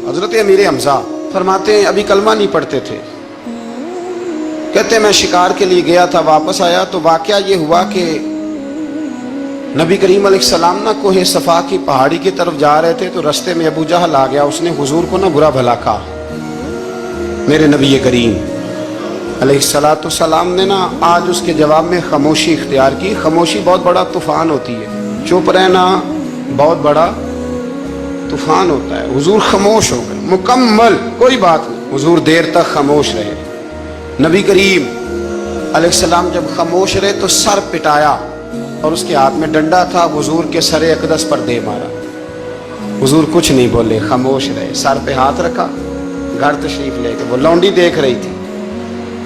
حضرت امیر حمزہ فرماتے ہیں ابھی کلمہ نہیں پڑھتے تھے، کہتے ہیں میں شکار کے لیے گیا تھا، واپس آیا تو واقعہ یہ ہوا کہ نبی کریم علیہ السلام نہ کوہ صفا کی پہاڑی کی طرف جا رہے تھے تو رستے میں ابو جہل آ گیا، اس نے حضور کو نہ برا بھلا کہا۔ میرے نبی کریم علیہ السلام نے نا آج اس کے جواب میں خاموشی اختیار کی۔ خاموشی بہت بڑا طوفان ہوتی ہے، چپ رہنا بہت بڑا طوفان ہوتا ہے۔ حضور خاموش ہو گئے، مکمل کوئی بات نہیں، حضور دیر تک خاموش رہے۔ نبی کریم علیہ السلام جب خاموش رہے تو سر پٹایا اور اس کے ہاتھ میں ڈنڈا تھا، حضور کے سر اقدس پر دے مارا۔ حضور کچھ نہیں بولے، خاموش رہے، سر پہ ہاتھ رکھا، گھر تشریف لے کے وہ لونڈی دیکھ رہی تھی،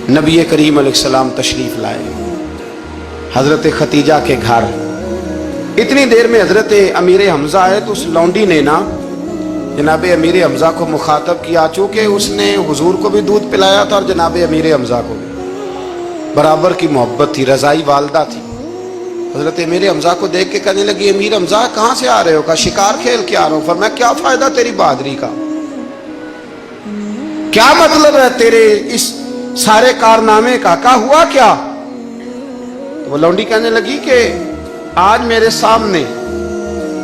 نبی کریم علیہ السلام تشریف لائے حضرت ختیجہ کے گھر۔ اتنی دیر میں حضرت امیر حمزہ آئے تو اس لونڈی نے نا جناب امیر حمزہ کو مخاطب کیا، چونکہ اس نے حضور کو بھی دودھ پلایا تھا اور جناب امیر حمزہ کو بھی برابر کی محبت تھی، رضائی والدہ تھی۔ حضرت امیر حمزہ کو دیکھ کے کہنے لگی امیر حمزہ کہاں سے آ رہے ہو؟ کہا شکار کھیل کے آ رہا ہوں۔ فرمایا کیا فائدہ تیری بہادری کا، کیا مطلب ہے تیرے اس سارے کارنامے کا، کہا ہوا کیا؟ تو وہ لونڈی کہنے لگی کہ آج میرے سامنے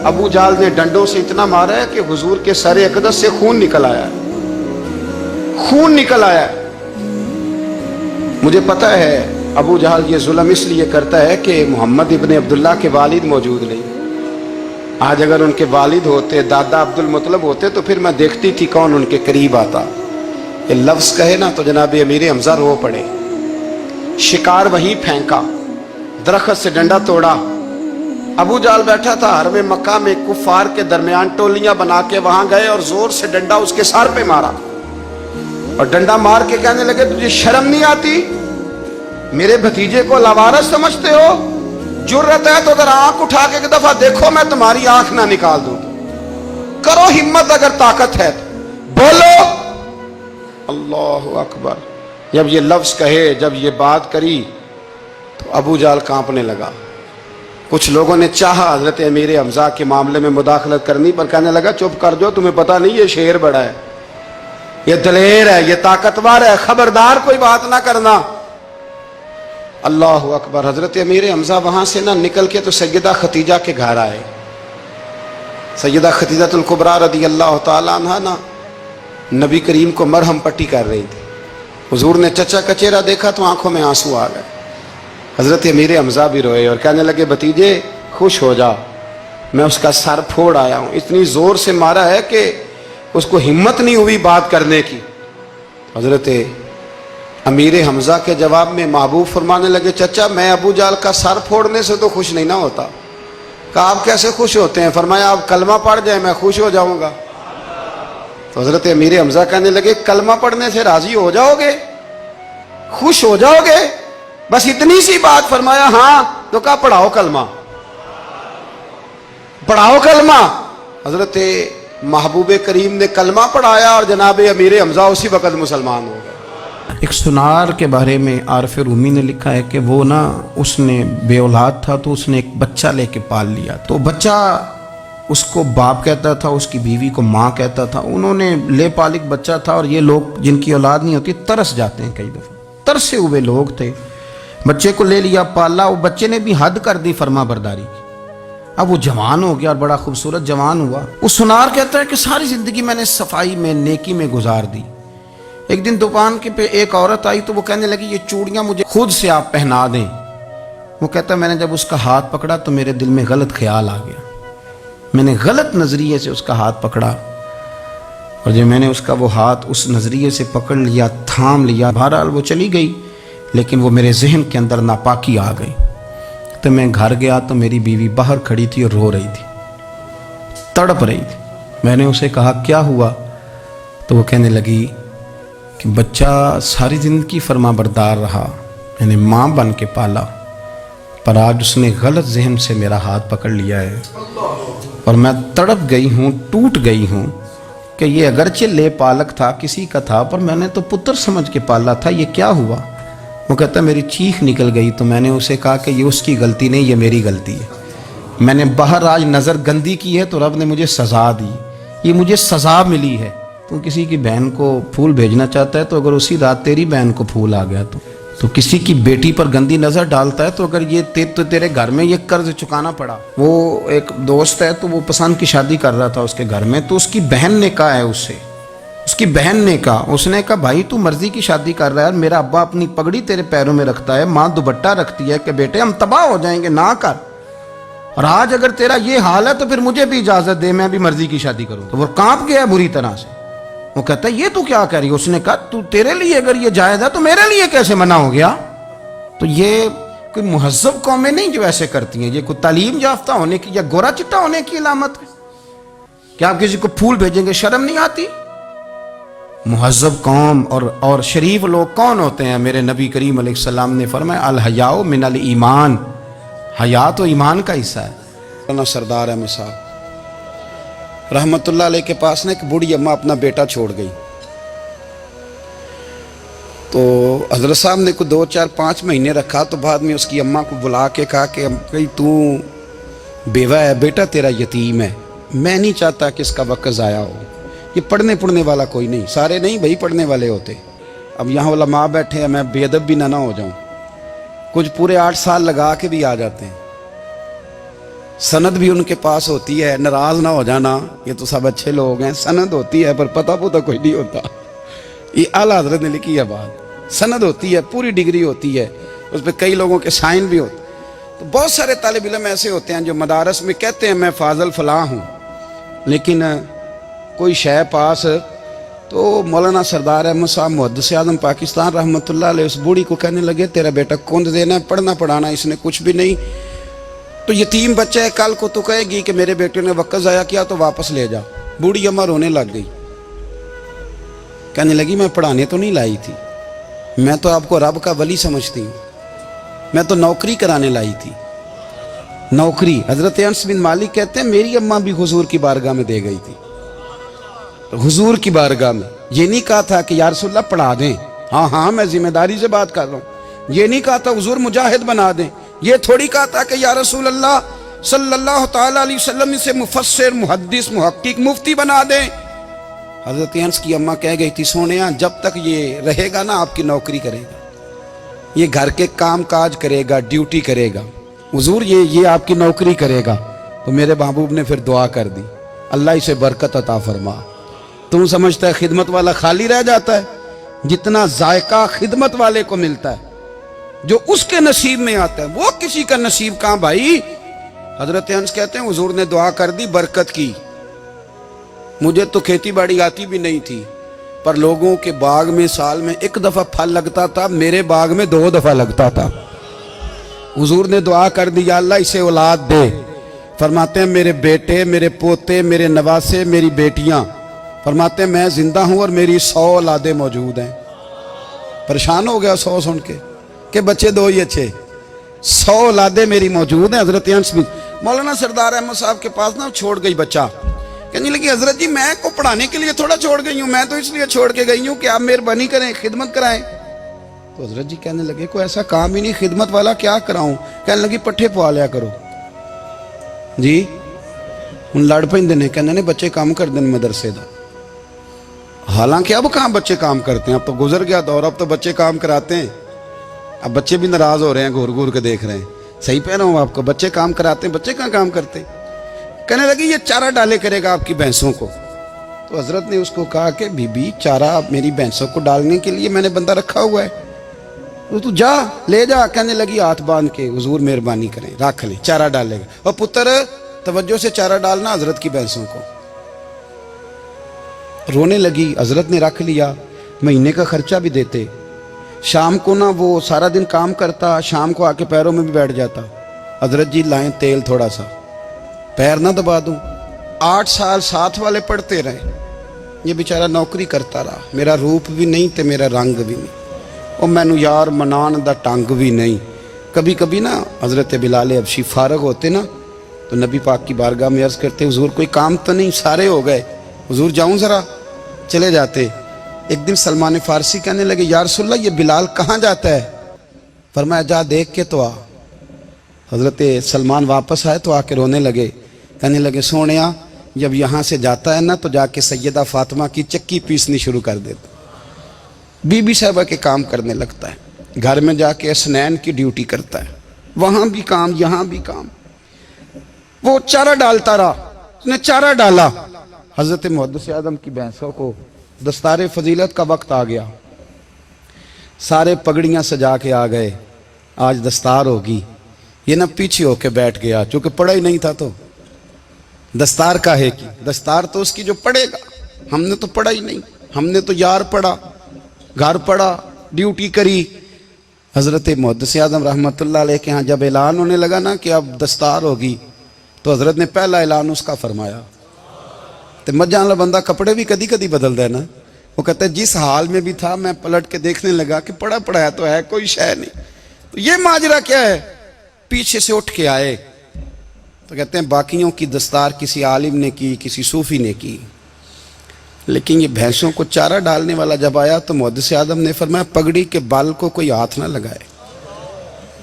ابو جہل نے ڈنڈوں سے اتنا مارا ہے کہ حضور کے سر اقدس سے خون نکل آیا ہے، خون نکل آیا ہے۔ مجھے پتہ ہے ابو جہل یہ ظلم اس لیے کرتا ہے کہ محمد ابن عبداللہ کے والد موجود نہیں۔ آج اگر ان کے والد ہوتے، دادا عبد المطلب ہوتے تو پھر میں دیکھتی تھی کون ان کے قریب آتا۔ یہ لفظ کہے نا تو جناب امیر حمزہ رو پڑے، شکار وہیں پھینکا، درخت سے ڈنڈا توڑا۔ ابو جہل بیٹھا تھا حرم مکہ میں، کفار کے درمیان ٹولیاں بنا کے وہاں گئے اور زور سے ڈنڈا اس کے سر پہ مارا اور ڈنڈا مار کے کہنے لگے تجھے شرم نہیں آتی؟ میرے بھتیجے کو لاوارث سمجھتے ہو؟ جرت ہے تو ذرا آنکھ اٹھا کے ایک دفعہ دیکھو، میں تمہاری آنکھ نہ نکال دوں، کرو ہمت اگر طاقت ہے تو بولو۔ اللہ اکبر۔ جب یہ لفظ کہے، جب یہ بات کری تو ابو جہل کانپنے لگا۔ کچھ لوگوں نے چاہا حضرت امیر حمزہ کے معاملے میں مداخلت کرنی، پر کہنے لگا چپ کر جو، تمہیں پتہ نہیں یہ شیر بڑا ہے، یہ دلیر ہے، یہ طاقتور ہے، خبردار کوئی بات نہ کرنا۔ اللہ اکبر۔ حضرت امیر حمزہ وہاں سے نہ نکل کے تو سیدہ ختیجہ کے گھر آئے۔ سیدہ ختیجہ الکبریٰ رضی اللہ تعالیٰ عنہ نا نبی کریم کو مرہم پٹی کر رہی تھی۔ حضور نے چچا کا چہرہ دیکھا تو آنکھوں میں آنسو آ گئے۔ حضرت امیر حمزہ بھی روئے اور کہنے لگے بھتیجے خوش ہو جا، میں اس کا سر پھوڑ آیا ہوں۔ اتنی زور سے مارا ہے کہ اس کو ہمت نہیں ہوئی بات کرنے کی۔ حضرت امیر حمزہ کے جواب میں محبوب فرمانے لگے چچا میں ابو جہل کا سر پھوڑنے سے تو خوش نہیں نہ ہوتا۔ کہا آپ کیسے خوش ہوتے ہیں؟ فرمایا آپ کلمہ پڑھ جائیں میں خوش ہو جاؤں گا۔ تو حضرت امیر حمزہ کہنے لگے کلمہ پڑھنے سے راضی ہو جاؤ گے، خوش ہو جاؤ گے، بس اتنی سی بات؟ فرمایا ہاں۔ تو کہا پڑھاؤ کلمہ، پڑھاؤ کلمہ۔ حضرت محبوب کریم نے کلمہ پڑھایا اور جناب امیر حمزہ اسی وقت مسلمان ہو گئے۔ ایک سنار کے بارے میں عارف رومی نے لکھا ہے کہ وہ نا اس نے بے اولاد تھا تو اس نے ایک بچہ لے کے پال لیا، تو بچہ اس کو باپ کہتا تھا، اس کی بیوی کو ماں کہتا تھا۔ انہوں نے لے پالک بچہ تھا اور یہ لوگ جن کی اولاد نہیں ہوتی ترس جاتے ہیں، کئی دفعہ ترسے ہوئے لوگ تھے، بچے کو لے لیا پالا۔ وہ بچے نے بھی حد کر دی فرما برداری کی، اب وہ جوان ہو گیا اور بڑا خوبصورت جوان ہوا۔ وہ سنار کہتا ہے کہ ساری زندگی میں نے صفائی میں نیکی میں گزار دی۔ ایک دن دکان کے پہ ایک عورت آئی تو وہ کہنے لگی یہ چوڑیاں مجھے خود سے آپ پہنا دیں۔ وہ کہتا ہے میں نے جب اس کا ہاتھ پکڑا تو میرے دل میں غلط خیال آ گیا، میں نے غلط نظریے سے اس کا ہاتھ پکڑا، اور جب میں نے اس کا وہ ہاتھ اس نظریے سے پکڑ لیا، تھام لیا، بہرحال وہ چلی گئی، لیکن وہ میرے ذہن کے اندر ناپاکی آ گئی۔ تو میں گھر گیا تو میری بیوی باہر کھڑی تھی اور رو رہی تھی، تڑپ رہی تھی۔ میں نے اسے کہا کیا ہوا؟ تو وہ کہنے لگی کہ بچہ ساری زندگی فرما بردار رہا، میں نے ماں بن کے پالا، پر آج اس نے غلط ذہن سے میرا ہاتھ پکڑ لیا ہے اور میں تڑپ گئی ہوں، ٹوٹ گئی ہوں کہ یہ اگرچہ لے پالک تھا، کسی کا تھا، پر میں نے تو پتر سمجھ کے پالا تھا، یہ کیا ہوا؟ وہ کہتا میری چیخ نکل گئی تو میں نے اسے کہا کہ یہ اس کی غلطی نہیں، یہ میری غلطی ہے، میں نے باہر آج نظر گندی کی ہے تو رب نے مجھے سزا دی، یہ مجھے سزا ملی ہے، تو کسی کی بہن کو پھول بھیجنا چاہتا ہے تو اگر اسی رات تیری بہن کو پھول آ گیا تو کسی کی بیٹی پر گندی نظر ڈالتا ہے تو اگر یہ تیرے گھر میں یہ قرض چکانا پڑا. وہ ایک دوست ہے تو وہ پسند کی شادی کر رہا تھا اس کے گھر میں, تو اس کی بہن نے کہا ہے اس کی بہن نے کہا, اس نے کہا بھائی تو مرضی کی شادی کر رہا ہے, میرا ابا اپنی پگڑی تیرے پیروں میں رکھتا ہے, ماں دوپٹہ رکھتی ہے کہ بیٹے ہم تباہ ہو جائیں گے نہ کر, اور آج اگر تیرا یہ حال ہے تو پھر مجھے بھی اجازت دے, میں بھی مرضی کی شادی کروں. تو وہ کانپ گیا بری طرح سے. وہ کہتا ہے یہ تو کیا کہہ رہی ہے؟ اس نے کہا تو تیرے لیے اگر یہ جائز ہے تو میرے لیے کیسے منع ہو گیا؟ تو یہ کوئی مہذب قومیں نہیں جو ایسے کرتی ہیں, یہ کوئی تعلیم یافتہ ہونے کی یا گورا چٹا ہونے کی علامت ہے کہ آپ کسی کو پھول بھیجیں گے؟ شرم نہیں آتی؟ مہذب قوم اور شریف لوگ کون ہوتے ہیں؟ میرے نبی کریم علیہ السلام نے فرمایا الحیاء من الایمان, حیا تو ایمان کا حصہ ہے. سردار احمد صاحب رحمت اللہ علیہ کے پاس نے ایک بوڑھی اماں اپنا بیٹا چھوڑ گئی. تو حضرت صاحب نے کوئی 2 4 5 مہینے رکھا, تو بعد میں اس کی اماں کو بلا کے کہا کہ تو بیوہ ہے, بیٹا تیرا یتیم ہے, میں نہیں چاہتا کہ اس کا وقت ضائع ہو. یہ پڑھنے والا کوئی نہیں, سارے نہیں بھائی پڑھنے والے ہوتے. اب یہاں علماء بیٹھے ہیں, میں بے ادب بھی نہ ہو جاؤں, کچھ پورے 8 سال لگا کے بھی آ جاتے ہیں, سند بھی ان کے پاس ہوتی ہے, ناراض نہ ہو جانا, یہ تو سب اچھے لوگ ہیں, سند ہوتی ہے پر پتہ کوئی نہیں ہوتا. یہ اعلیٰ حضرت نے لکھی ہے بات, سند ہوتی ہے, پوری ڈگری ہوتی ہے, اس پہ کئی لوگوں کے سائن بھی ہوتے. تو بہت سارے طالب علم ایسے ہوتے ہیں جو مدارس میں کہتے ہیں میں فاضل فلاں ہوں, لیکن کوئی شے پاس. تو مولانا سردار احمد صاحب محدث اعظم پاکستان رحمۃ اللہ علیہ اس بوڑھی کو کہنے لگے تیرا بیٹا کون دینا ہے, پڑھنا پڑھانا اس نے کچھ بھی نہیں, تو یتیم بچہ ہے, کل کو تو کہے گی کہ میرے بیٹے نے وقت ضائع کیا تو واپس لے جا. بوڑھی اماں رونے لگ گئی, کہنے لگی میں پڑھانے تو نہیں لائی تھی, میں تو آپ کو رب کا ولی سمجھتی ہوں, میں تو نوکری کرانے لائی تھی, نوکری. حضرت انس بن مالک کہتے ہیں میری اماں بھی حضور کی بارگاہ میں دے گئی تھی, حضور کی بارگاہ میں. یہ نہیں کہا تھا کہ یا رسول اللہ پڑھا دیں, ہاں میں ذمہ داری سے بات کر رہا ہوں. یہ نہیں کہا تھا حضور مجاہد بنا دیں, یہ تھوڑی کہا تھا کہ یا رسول اللہ صلی اللہ تعالی علیہ وسلم سے مفسر محدث محقق مفتی بنا دیں. حضرت انس کی اماں کہہ گئی تھی سونیا جب تک یہ رہے گا نا آپ کی نوکری کرے گا, یہ گھر کے کام کاج کرے گا, ڈیوٹی کرے گا, حضور یہ آپ کی نوکری کرے گا. تو میرے محبوب نے پھر دعا کر دی اللہ اسے برکت عطا فرما. تم سمجھتا ہے خدمت والا خالی رہ جاتا ہے؟ جتنا ذائقہ خدمت والے کو ملتا ہے, جو اس کے نصیب میں آتا ہے, وہ کسی کا نصیب کہاں بھائی. حضرت انس کہتے ہیں حضور نے دعا کر دی برکت کی. مجھے تو کھیتی باڑی آتی بھی نہیں تھی, پر لوگوں کے باغ میں سال میں 1 دفعہ پھل لگتا تھا, میرے باغ میں 2 دفعہ لگتا تھا. حضور نے دعا کر دی یا اللہ اسے اولاد دے. فرماتے ہیں میرے بیٹے, میرے پوتے, میرے نواسے, میری بیٹیاں, فرماتے ہیں میں زندہ ہوں اور میری 100 اولادیں موجود ہیں. پریشان ہو گیا 100 سن کے کہ بچے 2 ہی اچھے, 100 اولادیں میری موجود ہیں. حضرت انس بھی مولانا سردار احمد صاحب کے پاس نا چھوڑ گئی بچہ, کہنے لگی حضرت جی میں کو پڑھانے کے لیے تھوڑا چھوڑ گئی ہوں, میں تو اس لیے چھوڑ کے گئی ہوں کہ آپ مہربانی کریں خدمت کرائیں. تو حضرت جی کہنے لگے کوئی ایسا کام ہی نہیں, خدمت والا کیا کراؤں؟ کہنے لگی پٹھے پوا لیا کرو. جی ہوں لڑ پیندے نے, کہنے نے بچے کام کر دیں مدرسے دا. حالانکہ اب کہاں بچے کام کرتے ہیں, اب تو گزر گیا دور, اب تو بچے کام کراتے ہیں. اب بچے بھی ناراض ہو رہے ہیں, گھور گھور کے دیکھ رہے ہیں. صحیح پہ رہا ہوں آپ کو, بچے کام کراتے ہیں, بچے کہاں کام کرتے. کہنے لگی یہ چارہ ڈالے کرے گا آپ کی بھینسوں کو. تو حضرت نے اس کو کہا کہ بی بی چارہ میری بھینسوں کو ڈالنے کے لیے میں نے بندہ رکھا ہوا ہے, تو جا لے جا. کہنے لگی ہاتھ باندھ کے حضور مہربانی کریں رکھ لیں, چارہ ڈالے گا. اور پتر توجہ سے چارہ ڈالنا حضرت کی بھینسوں کو. رونے لگی. حضرت نے رکھ لیا, مہینے کا خرچہ بھی دیتے. شام کو نا وہ سارا دن کام کرتا, شام کو آ کے پیروں میں بھی بیٹھ جاتا. حضرت جی لائیں تیل تھوڑا سا, پیر نہ دبا دوں. 8 سال ساتھ والے پڑھتے رہے, یہ بیچارہ نوکری کرتا رہا. میرا روپ بھی نہیں تے میرا رنگ بھی نہیں, اور مینو یار منان دا ٹنگ بھی نہیں. کبھی کبھی نا حضرت بلال حبشی فارغ ہوتے نا تو نبی پاک کی بارگاہ میں عرض کرتے حضور کوئی کام تو نہیں, سارے ہو گئے, حضور جاؤں ذرا, چلے جاتے. ایک دن سلمان فارسی کہنے لگے یا رسول اللہ یہ بلال کہاں جاتا ہے؟ فرمایا جا دیکھ کے تو آ. حضرت سلمان واپس آئے تو آ کے رونے لگے, کہنے لگے سونیا جب یہاں سے جاتا ہے نا تو جا کے سیدہ فاطمہ کی چکی پیسنی شروع کر دیتا، بی بی صاحبہ کے کام کرنے لگتا ہے، گھر میں جا کے اسنین کی ڈیوٹی کرتا ہے، وہاں بھی کام یہاں بھی کام۔ وہ چارہ ڈالتا رہا، اس نے چارہ ڈالا، حضرت محدث اعظم کی بھینسوں کو دستار فضیلت کا وقت آ گیا، سارے پگڑیاں سجا کے آ گئے، آج دستار ہوگی۔ یہ نہ پیچھے ہو کے بیٹھ گیا، چونکہ پڑھا ہی نہیں تھا تو دستار کاہے کی، دستار تو اس کی جو پڑھے گا، ہم نے تو پڑھا ہی نہیں، ہم نے تو یار پڑھا، گھر پڑھا، ڈیوٹی کری۔ حضرت محدث اعظم رحمۃ اللہ علیہ کے ہاں جب اعلان ہونے لگا نا کہ اب دستار ہوگی، تو حضرت نے پہلا اعلان اس کا فرمایا۔ تو مجھان والا بندہ کپڑے بھی کدی کدی بدل دے نا، وہ کہتا ہے جس حال میں بھی تھا میں پلٹ کے دیکھنے لگا کہ پڑھا پڑھایا تو ہے، کوئی شے نہیں، تو یہ ماجرا کیا ہے؟ پیچھے سے اٹھ کے آئے تو کہتے ہیں باقیوں کی دستار کسی عالم نے کی، کسی صوفی نے کی، لیکن یہ بھینسوں کو چارہ ڈالنے والا جب آیا تو محدث اعظم نے فرمایا پگڑی کے بال کو کوئی ہاتھ نہ لگائے،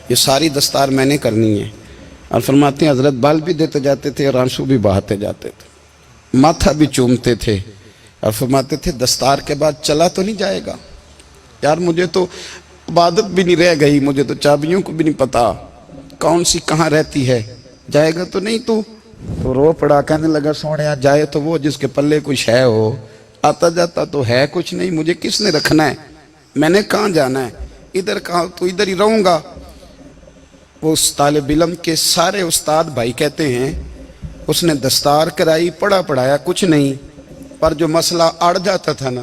یہ ساری دستار میں نے کرنی ہے۔ اور فرماتے ہیں حضرت بال بھی دیتے جاتے تھے اور آنسو بھی بہاتے جاتے تھے، ماتھا بھی چومتے تھے، اور فرماتے تھے دستار کے بعد چلا تو نہیں جائے گا یار، مجھے تو عبادت بھی نہیں رہ گئی، مجھے تو چابیوں کو بھی نہیں پتا کون سی کہاں رہتی ہے، جائے گا تو نہیں تو رو پڑا، کہنے لگا سوڑیا جائے تو وہ جس کے پلے کچھ ہے ہو، آتا جاتا تو ہے کچھ نہیں، مجھے کس نے رکھنا ہے، میں نے کہاں جانا ہے، ادھر کہاں تو ادھر ہی رہوں گا۔ وہ اس طالب علم کے سارے استاد بھائی کہتے ہیں اس نے دستار کرائی، پڑھا پڑھایا کچھ نہیں، پر جو مسئلہ اڑ جاتا تھا نا،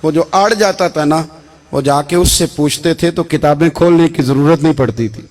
وہ جو اڑ جاتا تھا نا، وہ جا کے اس سے پوچھتے تھے تو کتابیں کھولنے کی ضرورت نہیں پڑتی تھی۔